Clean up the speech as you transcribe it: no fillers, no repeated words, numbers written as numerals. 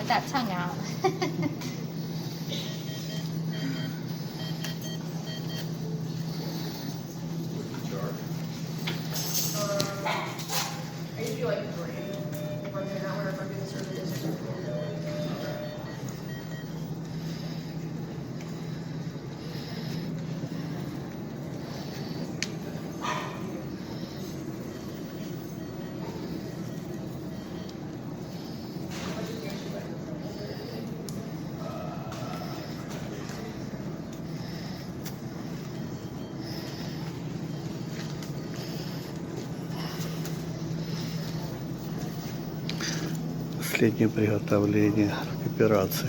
Get that tongue out. I usually do like 3. If I'm doing that one, or if I'm doing this early, this or Последнее приготовление к операции.